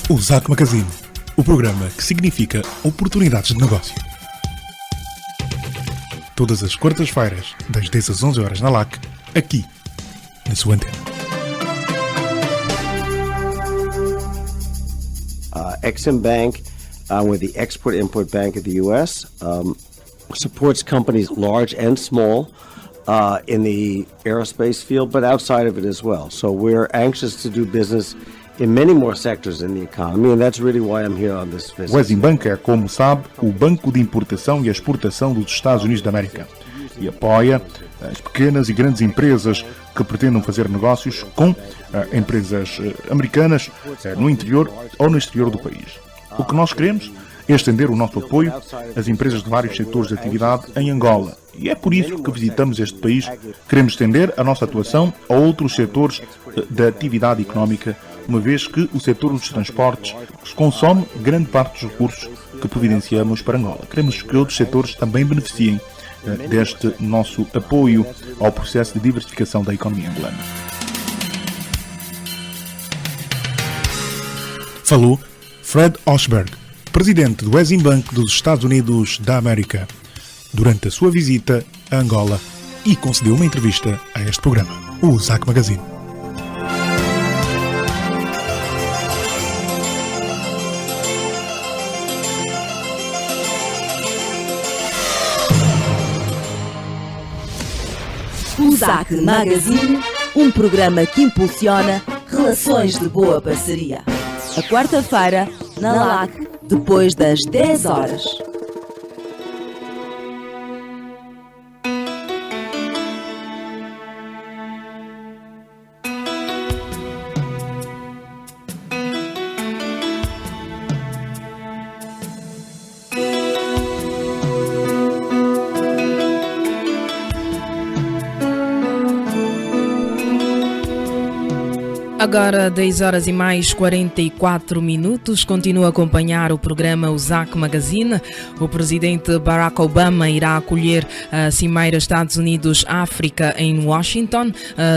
O ZAC Magazine, o programa que significa oportunidades de negócio. Todas as quartas-feiras, das 10 às 11 horas na LAC, aqui, na sua antena. Exim Bank, we're the Export-Import Bank of the U.S., supports companies large and small in the aerospace field, but outside of it as well. So we're anxious to do business in many more sectors in the economy, and that's really why I'm here on this visit. O Exim Bank é, como sabe, o banco de importação e exportação dos Estados Unidos da América e apoia as pequenas e grandes empresas que pretendam fazer negócios com empresas americanas no interior ou no exterior do país. O que nós queremos é estender o nosso apoio às empresas de vários setores de atividade em Angola. E é por isso que visitamos este país. Queremos estender a nossa atuação a outros setores da atividade económica, uma vez que o setor dos transportes consome grande parte dos recursos que providenciamos para Angola. Queremos que outros setores também beneficiem deste nosso apoio ao processo de diversificação da economia angolana. Falou Fred Oshberg, presidente do Exim Bank dos Estados Unidos da América, durante a sua visita a Angola, e concedeu uma entrevista a este programa, o ZAC Magazine. O ZAC Magazine, um programa que impulsiona relações de boa parceria. A quarta-feira, na LAC, depois das 10 horas. Agora 10 horas e mais 44 minutos, continua a acompanhar o programa o ZAC Magazine. O presidente Barack Obama irá acolher a Cimeira Estados Unidos-África em Washington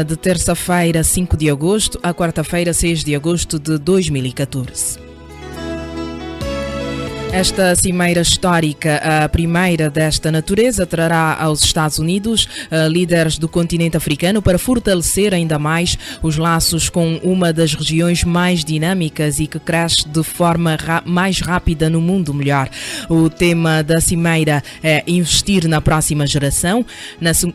de terça-feira 5 de agosto a quarta-feira 6 de agosto de 2014. Esta cimeira histórica, a primeira desta natureza, trará aos Estados Unidos líderes do continente africano para fortalecer ainda mais os laços com uma das regiões mais dinâmicas e que cresce de forma mais rápida no mundo melhor. O tema da cimeira é investir na próxima geração.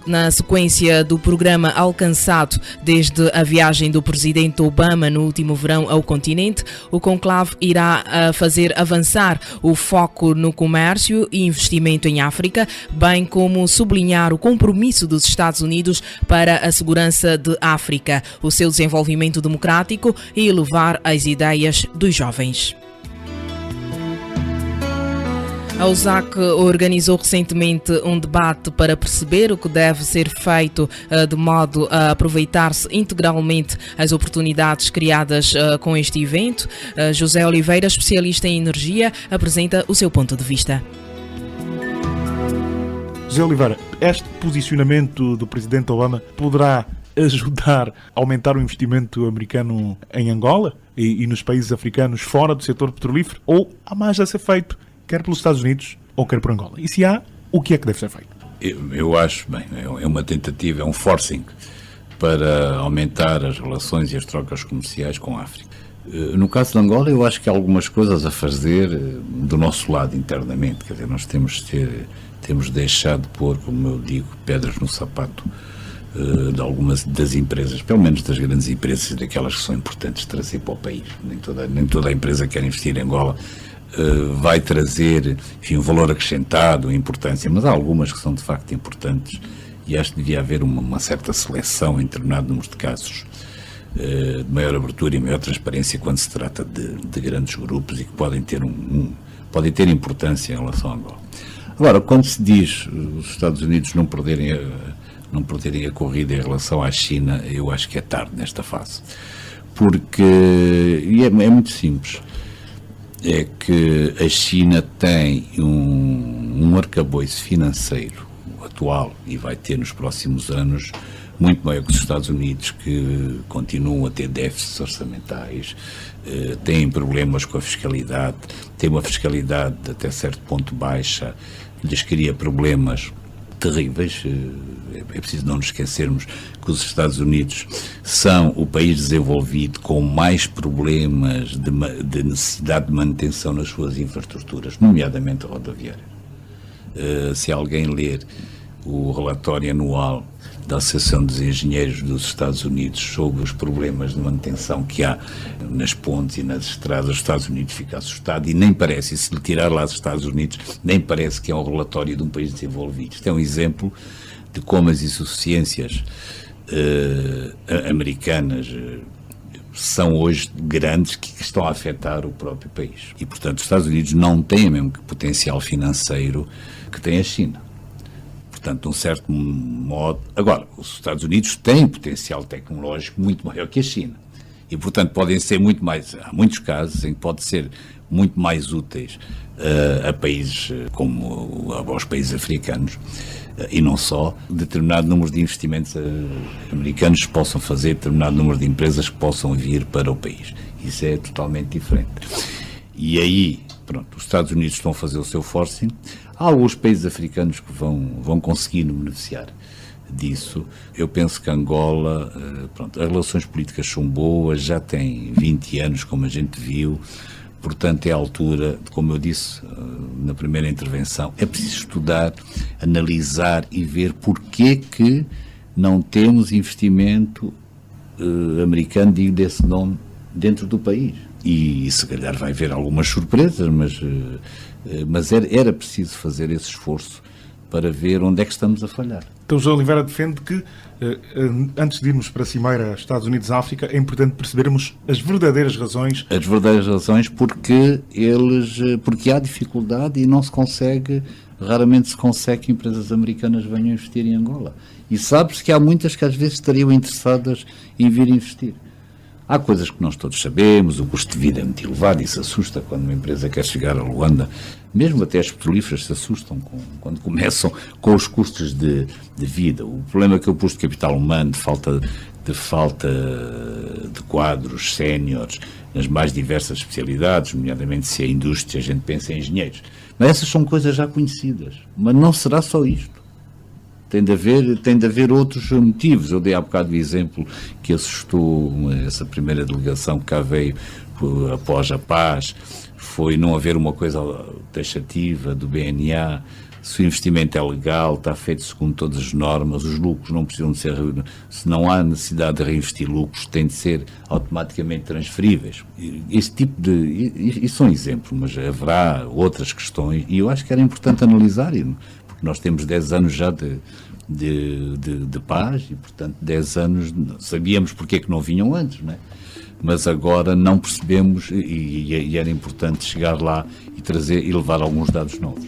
Na sequência do programa alcançado desde a viagem do presidente Obama no último verão ao continente, o conclave irá fazer avançar o foco no comércio e investimento em África, bem como sublinhar o compromisso dos Estados Unidos para a segurança de África, o seu desenvolvimento democrático e elevar as ideias dos jovens. A USAC organizou recentemente um debate para perceber o que deve ser feito de modo a aproveitar-se integralmente as oportunidades criadas com este evento. José Oliveira, especialista em energia, apresenta o seu ponto de vista. José Oliveira, este posicionamento do presidente Obama poderá ajudar a aumentar o investimento americano em Angola e nos países africanos fora do setor petrolífero, ou há mais a ser feito, quer pelos Estados Unidos ou quer por Angola? E se há, o que é que deve ser feito? Eu acho, é uma tentativa, é um forcing para aumentar as relações e as trocas comerciais com a África. No caso de Angola, eu acho que há algumas coisas a fazer do nosso lado internamente, quer dizer, nós temos deixado de pôr, como eu digo, pedras no sapato de algumas das empresas, pelo menos das grandes empresas, daquelas que são importantes de trazer para o país. Nem toda a empresa que quer investir em Angola vai trazer, enfim, um valor acrescentado, importância, mas há algumas que são de facto importantes e acho que devia haver uma certa seleção em determinado número de casos, de maior abertura e maior transparência quando se trata de grandes grupos e que podem ter importância em relação a Angola. Agora, quando se diz os Estados Unidos não perderem a corrida em relação à China, eu acho que é tarde nesta fase, porque é muito simples. É que a China tem um arcabouço financeiro atual e vai ter nos próximos anos muito maior que os Estados Unidos, que continuam a ter déficits orçamentais, têm problemas com a fiscalidade, têm uma fiscalidade até certo ponto baixa, lhes cria problemas terríveis. É preciso não nos esquecermos que os Estados Unidos são o país desenvolvido com mais problemas de necessidade de manutenção nas suas infraestruturas, nomeadamente rodoviárias. Se alguém ler o relatório anual da Associação dos Engenheiros dos Estados Unidos sobre os problemas de manutenção que há nas pontes e nas estradas, os Estados Unidos fica assustado, e nem parece, e se lhe tirar lá dos Estados Unidos, nem parece que é um relatório de um país desenvolvido. Isto é um exemplo de como as insuficiências americanas são hoje grandes, que estão a afetar o próprio país. E, portanto, os Estados Unidos não têm o mesmo potencial financeiro que tem a China. Portanto, de um certo modo... Agora, os Estados Unidos têm potencial tecnológico muito maior que a China. E, portanto, podem ser muito mais... Há muitos casos em que podem ser muito mais úteis a países como aos países africanos, e não só, determinado número de investimentos americanos que possam fazer, determinado número de empresas que possam vir para o país. Isso é totalmente diferente. E aí, pronto, os Estados Unidos estão a fazer o seu forcing. Há alguns países africanos que vão conseguir beneficiar disso. Eu penso que Angola, pronto, as relações políticas são boas, já tem 20 anos, como a gente viu, portanto é a altura, como eu disse na primeira intervenção, é preciso estudar, analisar e ver porque que não temos investimento americano, digo desse nome, dentro do país. E se calhar vai haver algumas surpresas, mas era preciso fazer esse esforço para ver onde é que estamos a falhar. Então, José Oliveira defende que, antes de irmos para a Cimeira Estados Unidos-África, é importante percebermos as verdadeiras razões. As verdadeiras razões porque há dificuldade e não se consegue, raramente se consegue que empresas americanas venham investir em Angola. E sabe-se que há muitas que às vezes estariam interessadas em vir investir. Há coisas que nós todos sabemos, o custo de vida é muito elevado e se assusta quando uma empresa quer chegar a Luanda, mesmo até as petrolíferas se assustam quando começam com os custos de vida. O problema é que o custo de capital humano, de falta de quadros séniores nas mais diversas especialidades, nomeadamente se é indústria, a gente pensa em engenheiros. Mas essas são coisas já conhecidas, mas não será só isto. Tem de haver outros motivos. Eu dei há bocado o exemplo que assustou essa primeira delegação que cá veio após a paz, foi não haver uma coisa taxativa do BNA, se o investimento é legal, está feito segundo todas as normas, os lucros não precisam de ser, se não há necessidade de reinvestir lucros, têm de ser automaticamente transferíveis. Esse tipo isso são exemplos, mas haverá outras questões e eu acho que era importante analisar, porque nós temos 10 anos já de paz e, portanto, 10 anos, sabíamos porque é que não vinham antes, não é? Mas agora não percebemos e era importante chegar lá e levar alguns dados novos.